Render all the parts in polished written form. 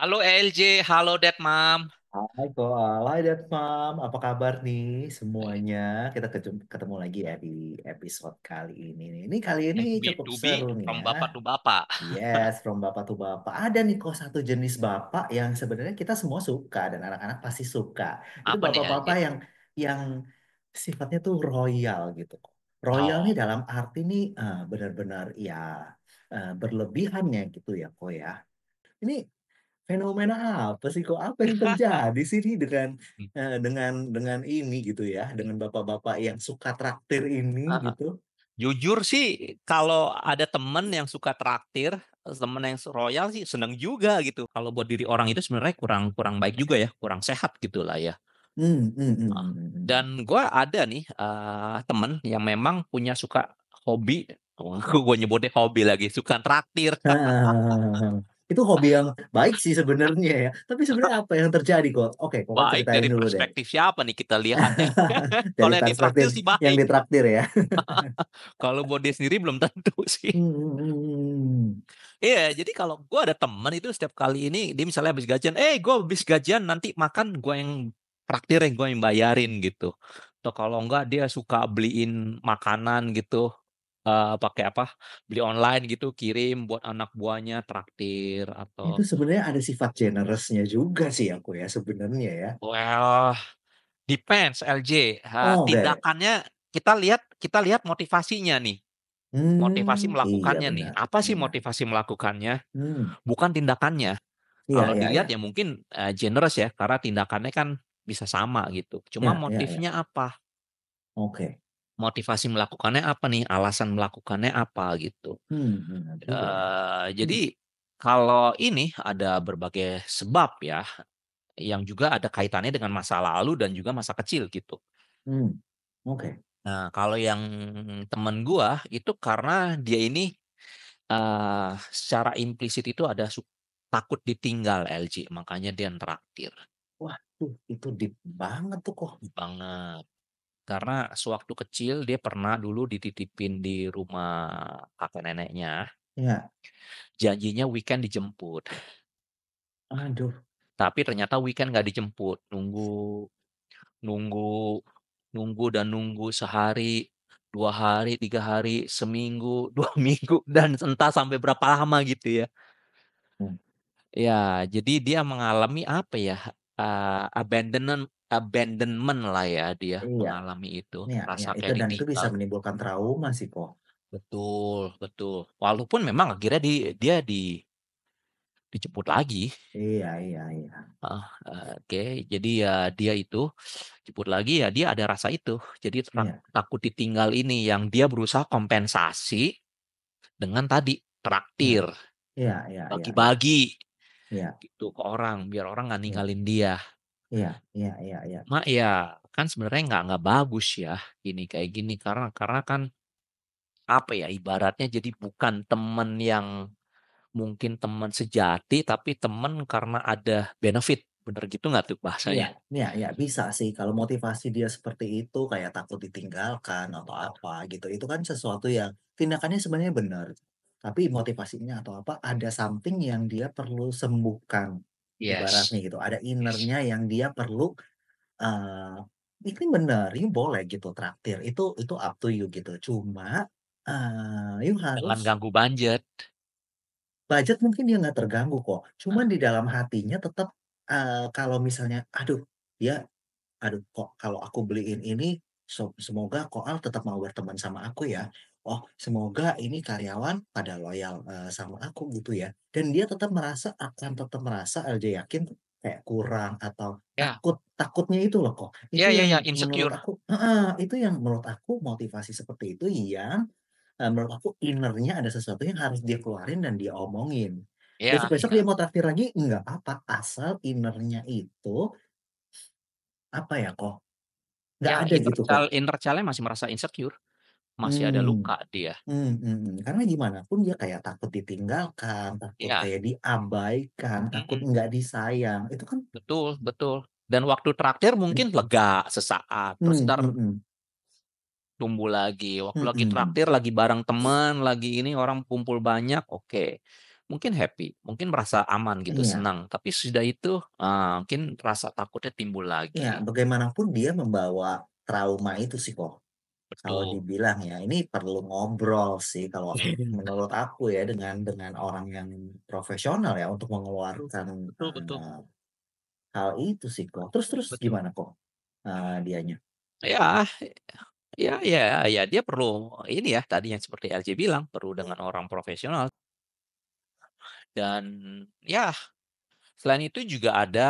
Halo LJ, halo Mam. Hai Koal, hai Detmam, apa kabar nih semuanya? Kita ketemu lagi ya di episode kali ini. Ini kali ini cukup seru B2B nih from ya. Bapak to Bapak. Yes, from bapak to bapak. Ada nih kok satu jenis bapak yang sebenarnya kita semua suka dan anak-anak pasti suka. Itu Apa nih LJ? bapak-bapak yang sifatnya tuh royal gitu kok. Royal nih Oh, dalam arti nih benar-benar ya berlebihannya gitu ya kok ya. Ini fenomena apa sih kok? Apa yang terjadi sih nih dengan ini gitu ya, dengan bapak-bapak yang suka traktir ini ah, gitu? jujur sih kalau ada temen yang suka traktir, temen yang royal sih seneng juga gitu. Kalau buat diri orang itu sebenarnya kurang kurang baik juga ya, kurang sehat gitu lah ya. Ah, Hmm. Dan gue ada nih temen yang memang punya suka hobi, gue nyebutnya hobi lagi, suka traktir. Itu hobi yang baik sih sebenarnya ya. Tapi sebenarnya apa yang terjadi kok? Oke, kok Baik ceritain dari dulu deh. perspektif siapa nih kita lihat ya. Dari Kalau yang perspektif ditraktir sih yang baik. ditraktir ya. Kalau buat dia sendiri belum tentu sih. Hmm. Iya, jadi kalau gue ada temen itu setiap kali ini dia misalnya habis gajian, gue habis gajian nanti makan gue yang traktir, yang gue yang bayarin gitu. Atau kalau enggak dia suka beliin makanan gitu, pakai apa? Beli online gitu, kirim buat anak buahnya traktir Itu atau sebenarnya ada sifat generousnya juga sih aku ya sebenarnya ya. well, depends LJ. Oke. Tindakannya kita lihat motivasinya nih. Motivasi Iya melakukannya nih. benar, Apa sih benar. motivasi melakukannya? Hmm, Bukan tindakannya. iya, Kalau iya, iya. dilihat ya mungkin generous ya, karena tindakannya kan bisa sama gitu. Cuma Iya, iya, iya. motifnya apa? Oke. Motivasi melakukannya apa nih? Alasan melakukannya apa gitu. Benar juga ya. Jadi Hmm, kalau ini ada berbagai sebab ya, yang juga ada kaitannya dengan masa lalu dan juga masa kecil gitu. hmm, oke. Nah, kalau yang temen gua itu karena dia ini secara implisit itu ada takut ditinggal LJ, makanya dia traktir Wah, tuh itu deep banget tuh kok. banget. Karena sewaktu kecil dia pernah dulu dititipin di rumah kakek neneknya, Ya, janjinya weekend dijemput. aduh. Tapi ternyata weekend nggak dijemput, nunggu nunggu nunggu dan nunggu sehari, 2 hari, 3 hari, seminggu, 2 minggu, dan entah sampai berapa lama gitu ya. Hmm, Ya, jadi dia mengalami apa ya, abandonment lah ya, dia iya, mengalami itu, iya, iya. rasa Itu kayak dan itu bisa ditinggal. menimbulkan trauma sih kok. Betul, betul. Walaupun memang akhirnya dia dijemput lagi. Iya, iya, iya. Ah, oke, jadi ya dia itu jemput lagi ya dia ada rasa itu. Jadi Iya, takut ditinggal ini yang dia berusaha kompensasi dengan tadi iya, traktir, iya, iya, iya, iya. bagi-bagi Iya, gitu ke orang biar orang nggak iya, ninggalin dia. iya, iya, iya, iya. Mak ya kan sebenarnya nggak bagus ya ini kayak gini karena kan apa ya ibaratnya jadi bukan temen yang mungkin teman sejati tapi temen karena ada benefit. Bener gitu nggak tuh Iya, bahasanya? iya, iya, bisa sih kalau motivasi dia seperti itu kayak takut ditinggalkan atau apa gitu. Itu kan sesuatu yang tindakannya sebenarnya benar. Tapi motivasinya atau apa ada something yang dia perlu sembuhkan ibaratnya Yes. gitu. Ada innernya yang dia perlu eh ini benar, ini boleh gitu traktir. Itu up to you gitu. Cuma you harus Jangan ganggu budget. budget mungkin dia nggak terganggu kok. Cuman Nah, di dalam hatinya tetap kalau misalnya aduh dia aduh kok kalau aku beliin ini semoga Koal tetap mau berteman sama aku ya. Oh, semoga ini karyawan pada loyal sama aku gitu ya. Dan dia tetap merasa LJ yakin tuh kayak kurang atau ya, takutnya itu loh kok. Itu ya, ya, yang ya, menurut insecure. aku itu yang menurut aku motivasi seperti itu yang menurut aku innernya ada sesuatu yang harus dia keluarin dan dia omongin. Ya, Besok-besok dia ya. mau traktir lagi nggak apa asal innernya itu apa ya kok nggak Ya, ada gitu kok. inner child-nya masih merasa insecure, masih ada Mmm, luka dia. karena gimana pun dia kayak takut ditinggalkan, takut Ya, kayak diabaikan, takut mm-mm. nggak disayang, itu kan Betul, betul. Dan waktu traktir mungkin lega sesaat, terus mmm, ntar mhm, tumbuh lagi. Waktu lagi mhm, traktir, lagi bareng teman, lagi ini orang kumpul banyak, oke. mungkin happy, mungkin merasa aman gitu, Iya. senang, tapi sudah itu, mungkin rasa takutnya timbul Iya, lagi. bagaimanapun dia membawa trauma itu sih kok, kalau Betul. dibilang ya. Ini perlu ngobrol sih kalau menurut aku ya dengan orang yang profesional ya untuk mengeluarkan, Betul betul hal itu sih kok. Terus terus betul. gimana kok, dianya? Ya, ya dia perlu ini ya, tadi yang seperti LJ bilang, perlu dengan orang profesional dan ya selain itu juga ada,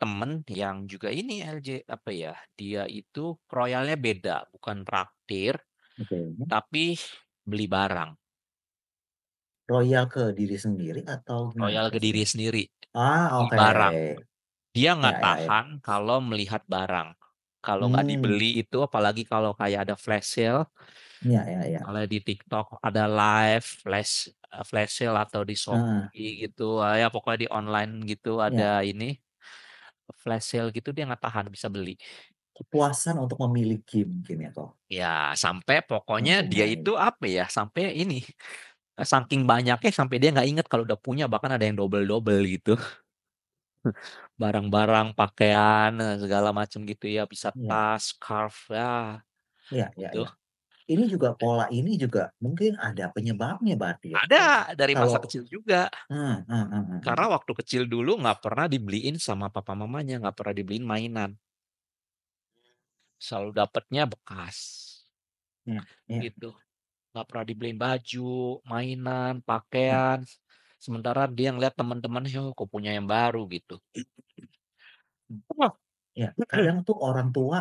temen yang juga ini LJ, apa ya, dia itu royalnya beda, bukan traktir, Oke. tapi beli barang, Royal ke diri sendiri atau gimana royal ke diri maksudnya? sendiri, beli Oke. barang. Dia nggak Ya ya ya. tahan kalau melihat barang. Kalau nggak Mmm, dibeli itu, apalagi kalau kayak ada flash sale, iya iya iya. misalnya di TikTok ada live flash sale atau di Heeh, Shopee gitu, ya pokoknya di online gitu iya. ada ini, flash sale gitu dia nggak tahan, bisa beli. Kepuasan untuk memiliki mungkin ya kok, Ya, sampai pokoknya dia mempunyai. itu apa ya, sampai ini, saking banyaknya sampai dia nggak inget kalau udah punya, bahkan ada yang double-double gitu. Barang-barang, pakaian, segala macam gitu ya, bisa Iya tas, scarf, ya iya iya gitu. iya. Ini juga pola ini juga mungkin ada penyebabnya berarti ya kok? Ada, dari masa Kalau kecil juga. mhm. Karena waktu kecil dulu nggak pernah dibeliin sama papa mamanya, nggak pernah dibeliin mainan, selalu dapatnya bekas, Iya iya. gitu. Nggak pernah dibeliin baju, mainan, Iya pakaian, sementara dia ngeliat teman-temannya, "Oh, kok punya yang baru," gitu. iya. Kadang tuh orang tua,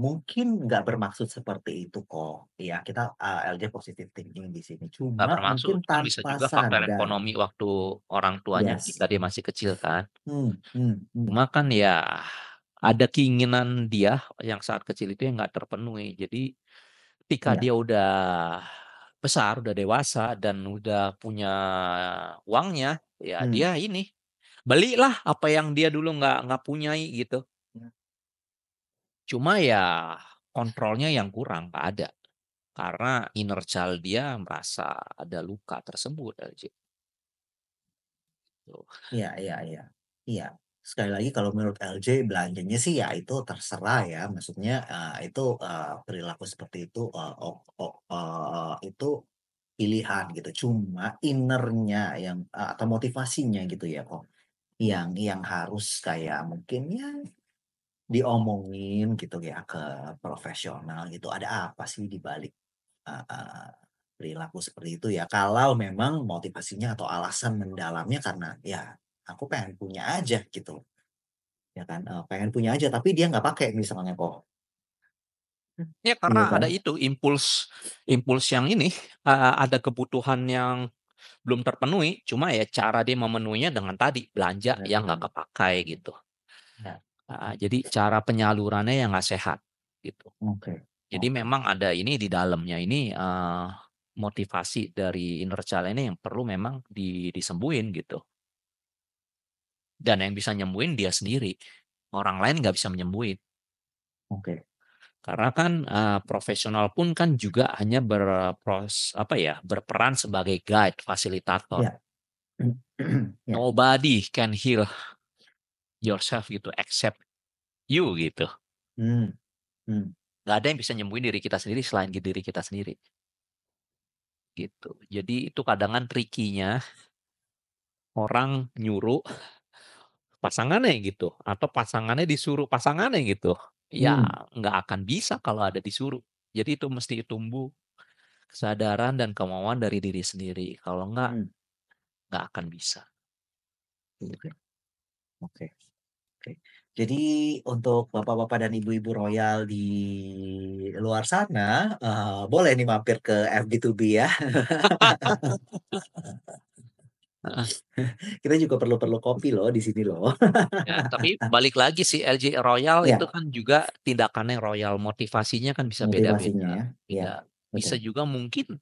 mungkin nggak bermaksud seperti itu kok. Iya, kita, LJ positive thinking di sini. Nggak Cuma bermaksud, mungkin kan bisa tanpa juga faktor sadar. ekonomi waktu orang tuanya ketika Yes. dia masih kecil kan. Mmm. Cuma kan ya, ada keinginan dia yang saat kecil itu yang nggak terpenuhi. Jadi, ketika Iya. dia udah besar, udah dewasa dan udah punya uangnya, ya Mmm. dia ini, belilah apa yang dia dulu nggak punyai gitu. Cuma ya kontrolnya yang kurang, nggak ada. Karena inner child dia merasa ada luka tersebut aja, gitu. Iya iya iya. Iya, sekali lagi kalau menurut LJ belanjanya sih ya itu terserah ya, maksudnya, itu, perilaku seperti itu, itu pilihan gitu. Cuma inner-nya yang, atau motivasinya gitu ya kok, yang harus kayak mungkin ya diomongin gitu ya ke profesional gitu, ada apa sih di balik, perilaku seperti itu ya, kalau memang motivasinya atau alasan mendalamnya karena ya aku pengen punya aja gitu, ya kan, pengen punya aja tapi dia nggak pakai misalnya kok, Ya iya karena ada kan? itu impuls impuls yang ini, ada kebutuhan yang belum terpenuhi, cuma ya cara dia memenuhinya dengan tadi, belanja Bener yang bener, nggak kepakai gitu. ya, Jadi cara penyalurannya yang nggak sehat, gitu. oke Jadi oke, memang ada ini di dalamnya ini, motivasi dari inner child ini yang perlu memang disembuhin gitu. Dan yang bisa nyembuhin dia sendiri, orang lain nggak bisa menyembuhin. oke, Karena kan, profesional pun kan juga hanya apa ya, berperan sebagai guide, fasilitator. iya, iya, Nobody can heal yourself gitu, except you gitu. mmm, mmm, Nggak ada yang bisa nyembuhin diri kita sendiri selain diri kita sendiri, gitu. Jadi itu kadang kan tricky-nya orang nyuruh pasangannya gitu, atau pasangannya disuruh pasangannya gitu. Ya mmm, nggak akan bisa kalau ada disuruh. Jadi itu mesti tumbuh kesadaran dan kemauan dari diri sendiri, kalau mmm, nggak akan bisa. oke oke. Oke. Jadi untuk bapak-bapak dan ibu-ibu royal di luar sana, boleh nih mampir ke FB2B ya. Heeh. Kita juga perlu-perlu kopi loh di sini loh. Ya, tapi balik lagi sih LJ Royal itu Iya, kan juga tindakannya royal, motivasinya kan bisa motivasinya beda-beda. ya. Iya, Beda. betul. Bisa juga mungkin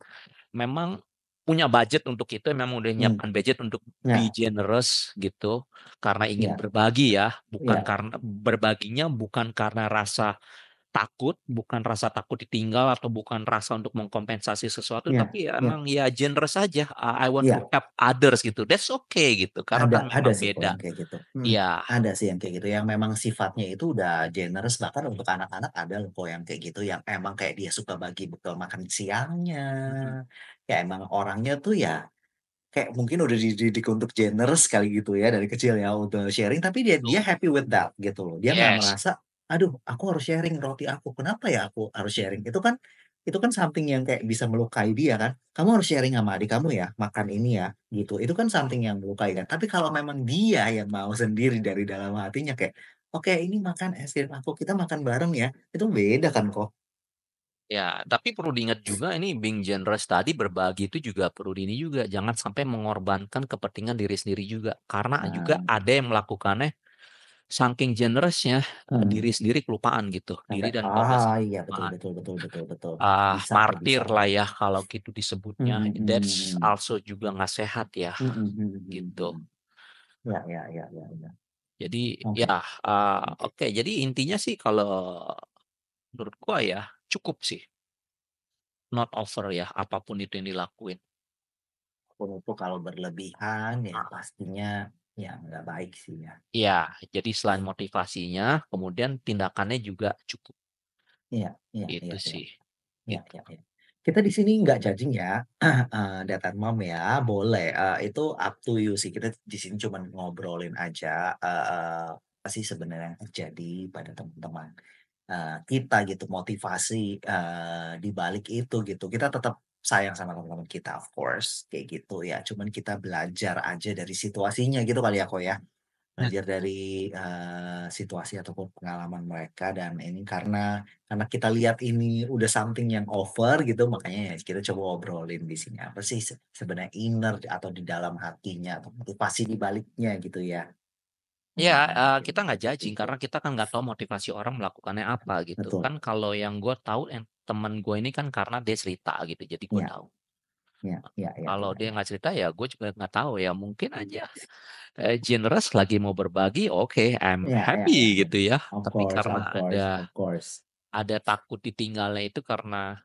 memang punya budget untuk itu, memang udah Mmm, nyiapkan budget untuk be nah, generous gitu, karena ingin iya berbagi ya, bukan iya karena berbaginya bukan karena rasa takut, bukan rasa takut ditinggal atau bukan rasa untuk mengkompensasi sesuatu, Iya, tapi ya iya, emang ya generous aja, I want to iya. help others gitu, that's okay gitu, karena kan Ada memang sih kok beda. yang kayak gitu, Iya, ada sih yang kayak gitu, yang memang sifatnya itu udah generous, bahkan untuk anak-anak ada loh kok yang kayak gitu, yang emang kayak dia suka bagi bekal makan siangnya, mhm, ya emang orangnya tuh ya kayak mungkin udah dididik untuk generous kali gitu ya dari kecil ya, udah sharing tapi dia dia betul, happy with that gitu loh. Dia nggak yes, merasa, "Aduh aku harus sharing roti aku, kenapa ya aku harus sharing?" Itu kan something yang kayak bisa melukai dia kan. "Kamu harus sharing sama adik kamu ya, makan ini ya," gitu. Itu kan something yang melukai kan. Tapi kalau memang dia yang mau sendiri dari dalam hatinya kayak, "Oke ini makan es krim aku, kita makan bareng ya," itu beda kan kok. ya tapi perlu diingat juga ini being generous tadi, berbagi itu juga perlu di ini juga, jangan sampai mengorbankan kepentingan diri sendiri juga, karena juga Nah, ada yang melakukannya saking generous-nya, mhm, diri sendiri kelupaan gitu, diri sampai dan keluarga sendiri iya betul kelupaan. betul betul betul betul. Bisa tuh, Martir bisa tuh. lah ya kalau gitu disebutnya, Mhm that's mhm. also juga nggak sehat ya, Mhm mhm mhm gitu. mhm. Ya ya ya ya ya. Jadi Oke. ya, oke, jadi intinya sih kalau menurut gua ya cukup sih, not over ya, apapun itu yang dilakuin. Pun itu kalau berlebihan ya pastinya ya nggak baik sih ya. Iya, jadi selain motivasinya, kemudian tindakannya juga cukup, Iya iya iya itu iya. sih, Iya gitu. iya iya. Kita di sini nggak judging ya, dad and mom ya, boleh, itu up to you sih. Kita di sini cuman ngobrolin aja, apa sih sebenarnya yang terjadi pada teman-teman, kita gitu, motivasi, di balik itu gitu. Kita tetap sayang sama teman-teman kita of course, kayak gitu ya. Cuman kita belajar aja dari situasinya gitu kali ya, Kak, ya? Mmm. Belajar dari, situasi ataupun pengalaman mereka dan ini karena kita lihat ini udah something yang over gitu makanya ya kita coba obrolin di sini apa sih sebenarnya inner atau di dalam hatinya atau motivasi di baliknya gitu ya. Iya, Mungkin kita nggak seperti judging itu. karena kita kan nggak tahu motivasi orang melakukannya apa gitu. Betul, Kan kalau yang gue tahu temen gue ini kan karena dia cerita gitu, jadi gue iya tahu. iya iya iya Kalau iya dia iya. nggak cerita ya gue juga nggak tahu ya, mungkin aja, generous lagi mau berbagi, oke, I'm Iya iya iya happy iya. gitu ya. Of Tapi course karena of course of course. ada takut ditinggalnya itu karena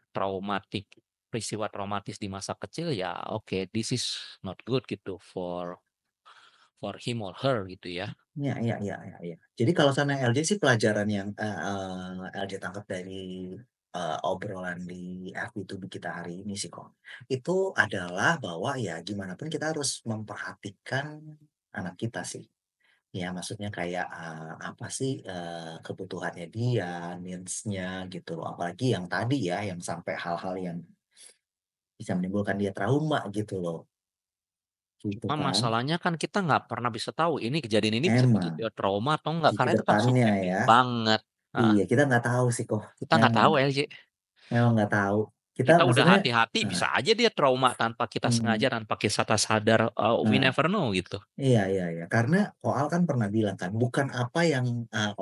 peristiwa traumatis di masa kecil, ya oke, this is not good gitu for him or her gitu ya. Iya iya iya iya iya. Jadi kalau sana LJ sih pelajaran yang, LJ tangkap dari, obrolan di FB2B kita hari ini sih kok, itu adalah bahwa ya gimana pun kita harus memperhatikan anak kita sih. Ya maksudnya kayak, apa sih, kebutuhannya dia, needs-nya gitu loh. Apalagi yang tadi ya, yang sampai hal-hal yang bisa menimbulkan dia trauma gitu loh, gitu Cuma kan. masalahnya kan kita nggak pernah bisa tahu ini kejadian ini bisa bikin Emang, dia trauma atau enggak, di karena itu kan kedepannya subjektif ya. banget. Heeh, Iya, kita nggak tahu sih kok, kita nggak memang. tahu LJ. Memang nggak tahu. Kita Kita udah maksudnya hati-hati heeh, bisa aja dia trauma tanpa kita mmm, sengaja, tanpa kita sadar, we heeh, never know gitu. iya iya iya, karena Koal kan pernah bilang kan, bukan apa yang,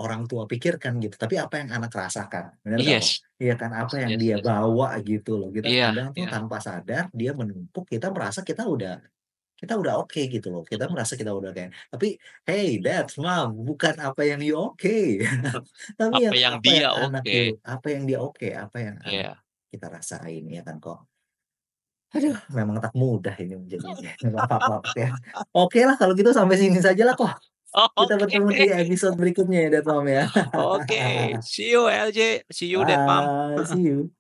orang tua pikirkan gitu, tapi apa yang anak rasakan, bener nggak kok? Yes, Iya kan, apa yes, yang yes, dia yes. bawa gitu loh, kita Iya, kadang tuh iya, tanpa sadar dia menumpuk, kita merasa kita udah oke gitu loh, kita betul. merasa kita udah kayak tapi, "Hey dad, mom, bukan apa yang you oke." Tapi Apa yang yang apa dia yang anak oke, dulu, apa yang dia oke, apa yang anak iya. kita rasain, ya kan kok? Aduh, memang tak mudah ini menjadi bapak-bapak ya. Okelah kalau gitu sampai sini sajalah kok. Kita Oke, bertemu di episode berikutnya ya, Dad, Mom, ya. oke, see you LJ, see you Ded Mom. Bye, see you.